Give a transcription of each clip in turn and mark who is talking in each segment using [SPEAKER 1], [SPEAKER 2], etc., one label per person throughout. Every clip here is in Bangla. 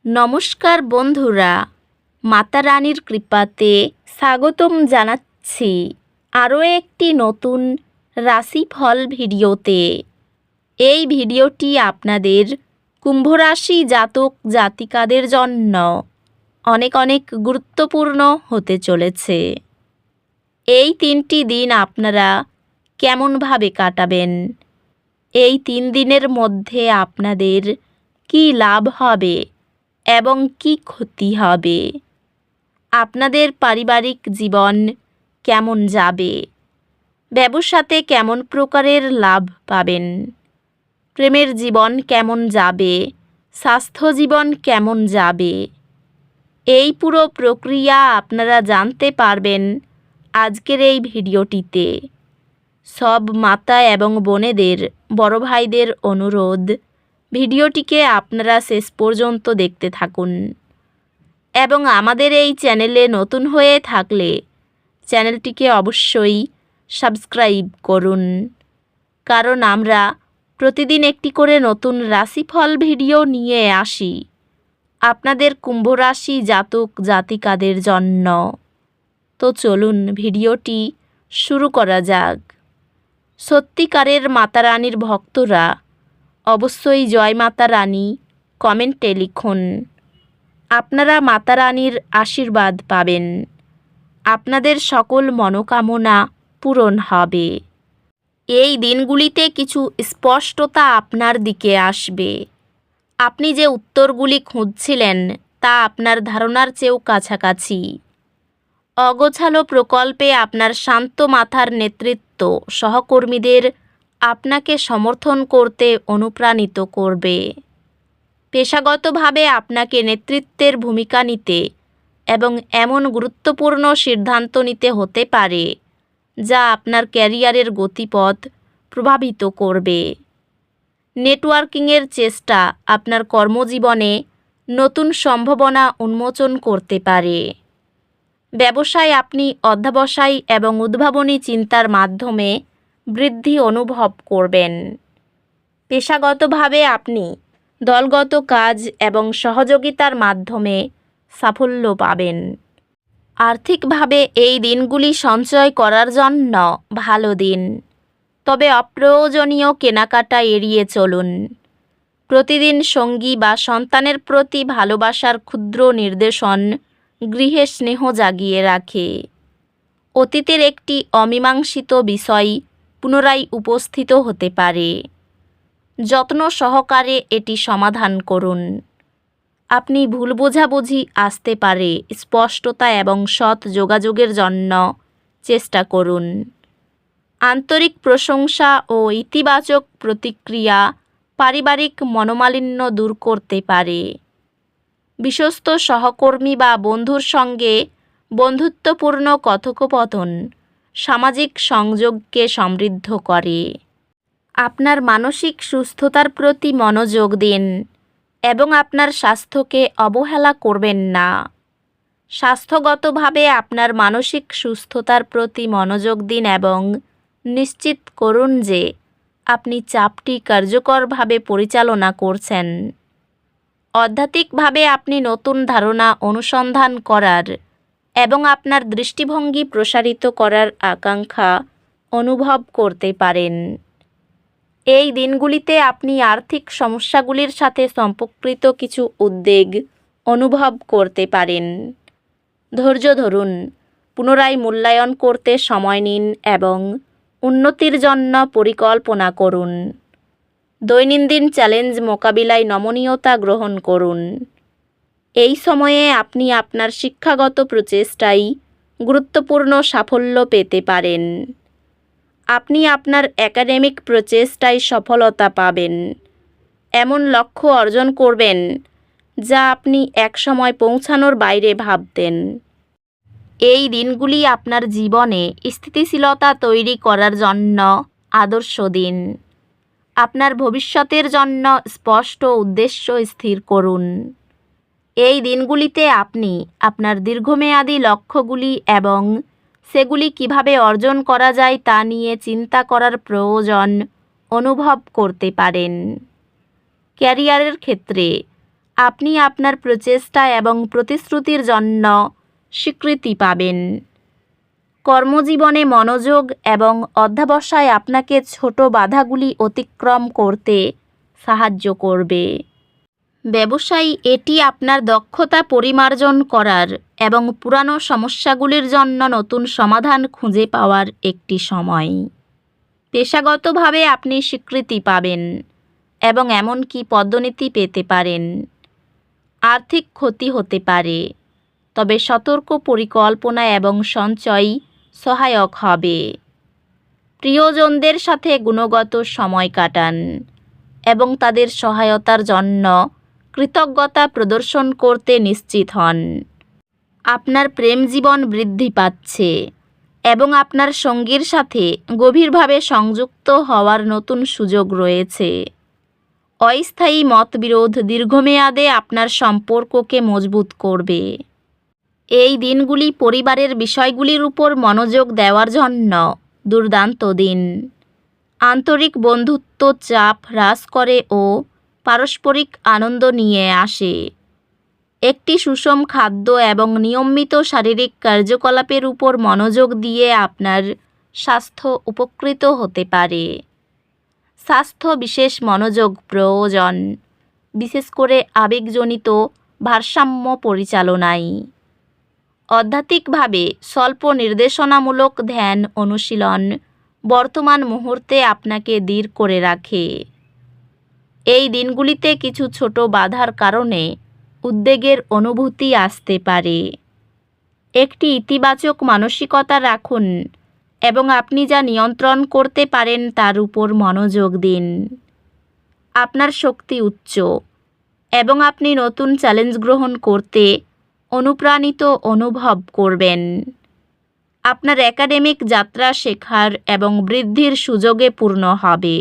[SPEAKER 1] নমস্কার বন্ধুরা, মাতা রানীর কৃপাতে স্বাগতম জানাচ্ছি আরও একটি নতুন রাশিফল ভিডিওতে। এই ভিডিওটি আপনাদের কুম্ভ রাশি জাতক জাতিকাদের জন্য অনেক অনেক গুরুত্বপূর্ণ হতে চলেছে। এই 3টি দিন আপনারা কেমনভাবে কাটাবেন, এই 3 দিনের মধ্যে আপনাদের কী লাভ হবে এবং কি ক্ষতি হবে, আপনাদের পারিবারিক জীবন কেমন যাবে, ব্যবসাতে কেমন প্রকারের লাভ পাবেন, প্রেমের জীবন কেমন যাবে, স্বাস্থ্য জীবন কেমন যাবে, এই পুরো প্রক্রিয়া আপনারা জানতে পারবেন আজকের এই ভিডিওটিতে। সব মাতা এবং বোনেদের, বড় ভাইদের অনুরোধ, ভিডিওটিকে আপনারা শেষ পর্যন্ত দেখতে থাকুন এবং আমাদের এই চ্যানেলে নতুন হয়ে থাকলে চ্যানেলটিকে অবশ্যই সাবস্ক্রাইব করুন, কারণ আমরা প্রতিদিন একটি করে নতুন রাশিফল ভিডিও নিয়ে আসি আপনাদের কুম্ভ রাশি জাতক জাতিকাদের জন্য। তো চলুন ভিডিওটি শুরু করা যাক। সত্যিকারের মাতা রানীর ভক্তরা অবশ্যই জয় মাতা রানী কমেন্টে লিখুন। আপনারা মাতা রানীর আশীর্বাদ পাবেন, আপনাদের সকল মনোকামনা পূরণ হবে। এই দিনগুলিতে কিছু স্পষ্টতা আপনার দিকে আসবে। আপনি যে উত্তরগুলি খুঁজছিলেন তা আপনার ধারণার চেয়েও কাছাকাছি। অগোছালো প্রকল্পে আপনার শান্ত মাথার নেতৃত্ব সহকর্মীদের আপনাকে সমর্থন করতে অনুপ্রাণিত করবে। পেশাগতভাবে আপনাকে নেতৃত্বের ভূমিকা নিতে এবং এমন গুরুত্বপূর্ণ সিদ্ধান্ত নিতে হতে পারে যা আপনার ক্যারিয়ারের গতিপথ প্রভাবিত করবে। নেটওয়ার্কিংয়ের চেষ্টা আপনার কর্মজীবনে নতুন সম্ভাবনা উন্মোচন করতে পারে। ব্যবসায় আপনি অধ্যবসায় এবং উদ্ভাবনী চিন্তার মাধ্যমে বৃদ্ধি অনুভব করবেন। পেশাগতভাবে আপনি দলগত কাজ এবং সহযোগিতার মাধ্যমে সাফল্য পাবেন। আর্থিকভাবে এই দিনগুলি সঞ্চয় করার জন্য ভালো দিন, তবে অপ্রয়োজনীয় কেনাকাটা এড়িয়ে চলুন। প্রতিদিন সঙ্গী বা সন্তানের প্রতি ভালোবাসার ক্ষুদ্র নির্দেশন গৃহে স্নেহ জাগিয়ে রাখে। অতীতের একটি অমীমাংসিত বিষয় পুনরায় উপস্থিত হতে পারে। যত্ন সহকারে এটি সমাধান করুন। আপনি ভুল বোঝাবুঝি আসতে পারে, স্পষ্টতা এবং সৎ যোগাযোগের জন্য চেষ্টা করুন। আন্তরিক প্রশংসা ও ইতিবাচক প্রতিক্রিয়া পারিবারিক মনোমালিন্য দূর করতে পারে। বিশ্বস্ত সহকর্মী বা বন্ধুর সঙ্গে বন্ধুত্বপূর্ণ কথোপকথন সামাজিক সংযোগকে সমৃদ্ধ করে। আপনার মানসিক সুস্থতার প্রতি মনোযোগ দিন এবং আপনার স্বাস্থ্যকে অবহেলা করবেন না। স্বাস্থ্যগতভাবে আপনার মানসিক সুস্থতার প্রতি মনোযোগ দিন এবং নিশ্চিত করুন যে আপনি চাপটি কার্যকরভাবে পরিচালনা করছেন। আধ্যাত্মিকভাবে আপনি নতুন ধারণা অনুসন্ধান করার এবং আপনার দৃষ্টিভঙ্গি প্রসারিত করার আকাঙ্ক্ষা অনুভব করতে পারেন। এই দিনগুলিতে আপনি আর্থিক সমস্যাগুলির সাথে সম্পর্কিত কিছু উদ্বেগ অনুভব করতে পারেন। ধৈর্য ধরুন, পুনরায় মূল্যায়ন করতে সময় নিন এবং উন্নতির জন্য পরিকল্পনা করুন। দৈনন্দিন চ্যালেঞ্জ মোকাবিলায় নমনীয়তা গ্রহণ করুন। এই সময়ে আপনি আপনার শিক্ষাগত প্রচেষ্টায় গুরুত্বপূর্ণ সাফল্য পেতে পারেন। আপনি আপনার একাডেমিক প্রচেষ্টায় সফলতা পাবেন। এমন লক্ষ্য অর্জন করবেন যা আপনি একসময় পৌঁছানোর বাইরে ভাবতেন। এই দিনগুলি আপনার জীবনে স্থিতিশীলতা তৈরি করার জন্য আদর্শ দিন। আপনার ভবিষ্যতের জন্য স্পষ্ট উদ্দেশ্য স্থির করুন। এই দিনগুলিতে আপনি আপনার দীর্ঘমেয়াদী লক্ষ্যগুলি এবং সেগুলি কিভাবে অর্জন করা যায় তা নিয়ে চিন্তা করার প্রয়োজন অনুভব করতে পারেন। ক্যারিয়ারের ক্ষেত্রে আপনি আপনার প্রচেষ্টা এবং প্রতিশ্রুতির জন্য স্বীকৃতি পাবেন। কর্মজীবনে মনোযোগ এবং অধ্যবসায় আপনাকে ছোট বাধাগুলি অতিক্রম করতে সাহায্য করবে। ব্যবসায়ী, এটি আপনার দক্ষতা পরিমার্জন করার এবং পুরানো সমস্যাগুলির জন্য নতুন সমাধান খুঁজে পাওয়ার একটি সময়। পেশাগতভাবে আপনি স্বীকৃতি পাবেন এবং এমনকি পদোন্নতি পেতে পারেন। আর্থিক ক্ষতি হতে পারে, তবে সতর্ক পরিকল্পনা এবং সঞ্চয় সহায়ক হবে। প্রিয়জনদের সাথে গুণগত সময় কাটান এবং তাদের সহায়তার জন্য কৃতজ্ঞতা প্রদর্শন করতে নিশ্চিত হন। আপনার প্রেম জীবন বৃদ্ধি পাচ্ছে এবং আপনার সঙ্গীর সাথে গভীরভাবে সংযুক্ত হওয়ার নতুন সুযোগ রয়েছে। অস্থায়ী মতবিরোধ দীর্ঘমেয়াদে আপনার সম্পর্ককে মজবুত করবে। এই দিনগুলি পরিবারের বিষয়গুলির উপর মনোযোগ দেওয়ার জন্য দুর্দান্ত দিন। আন্তরিক বন্ধুত্ব চাপ হ্রাস করে ও পারস্পরিক আনন্দ নিয়ে আসে। একটি সুষম খাদ্য এবং নিয়মিত শারীরিক কার্যকলাপের উপর মনোযোগ দিয়ে আপনার স্বাস্থ্য উপকৃত হতে পারে। স্বাস্থ্য বিশেষ মনোযোগ প্রয়োজন, বিশেষ করে আবেগজনিত ভারসাম্য পরিচালনায়। আধ্যাত্মিকভাবে স্বল্প নির্দেশনামূলক ধ্যান অনুশীলন বর্তমান মুহূর্তে আপনাকে ধীর করে রাখে। এই দিনগুলিতে কিছু ছোট বাধার কারণে উদ্বেগের অনুভূতি আসতে পারে। একটি ইতিবাচক মানসিকতা রাখুন এবং আপনি যা নিয়ন্ত্রণ করতে পারেন তার উপর মনোযোগ দিন। আপনার শক্তি উচ্চ এবং আপনি নতুন চ্যালেঞ্জ গ্রহণ করতে অনুপ্রাণিত অনুভব করবেন। আপনার একাডেমিক যাত্রা শেখার এবং বৃদ্ধির সুযোগে পূর্ণ হবে,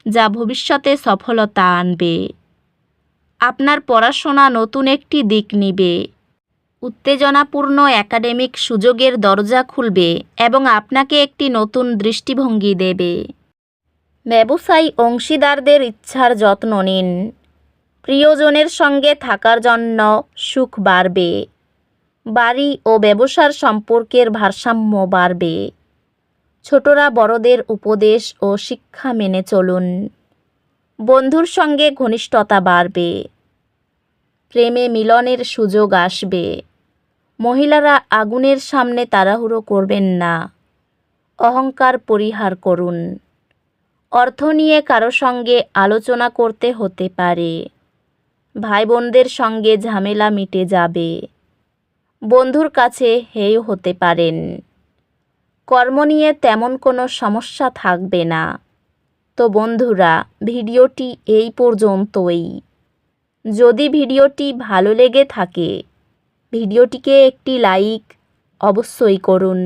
[SPEAKER 1] যা ভবিষ্যতে সফলতা আনবে। আপনার পড়াশোনা নতুন একটি দিক নিবে। উত্তেজনাপূর্ণ একাডেমিক সুযোগের দরজা খুলবে এবং আপনাকে একটি নতুন দৃষ্টিভঙ্গি দেবে। ব্যবসায়ী অংশীদারদের ইচ্ছার যত্ন নিন। প্রিয়জনের সঙ্গে থাকার জন্য সুখ বাড়বে। বাড়ি ও ব্যবসার সম্পর্কের ভারসাম্য বাড়বে। ছোটরা বড়দের উপদেশ ও শিক্ষা মেনে চলুন। বন্ধুর সঙ্গে ঘনিষ্ঠতা বাড়বে। প্রেমে মিলনের সুযোগ আসবে। মহিলারা আগুনের সামনে তাড়াহুড়ো করবেন না। অহংকার পরিহার করুন। অর্থ নিয়ে কারো সঙ্গে আলোচনা করতে হতে পারে। ভাই বোনদের সঙ্গে ঝামেলা মিটে যাবে। বন্ধুর কাছে হেয় হতে পারেন। কর্ম নিয়ে তেমন কোনো সমস্যা থাকবে না। তো বন্ধুরা, ভিডিওটি এই পর্যন্তই। যদি ভিডিওটি ভালো লেগে থাকে, ভিডিওটিকে একটি লাইক অবশ্যই করুন।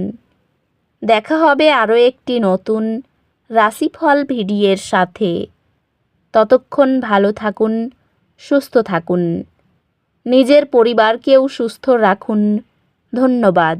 [SPEAKER 1] দেখা হবে আরও একটি নতুন রাশিফল ভিডিওর সাথে। ততক্ষণ ভালো থাকুন, সুস্থ থাকুন। নিজের পরিবারকেও সুস্থ রাখুন। ধন্যবাদ।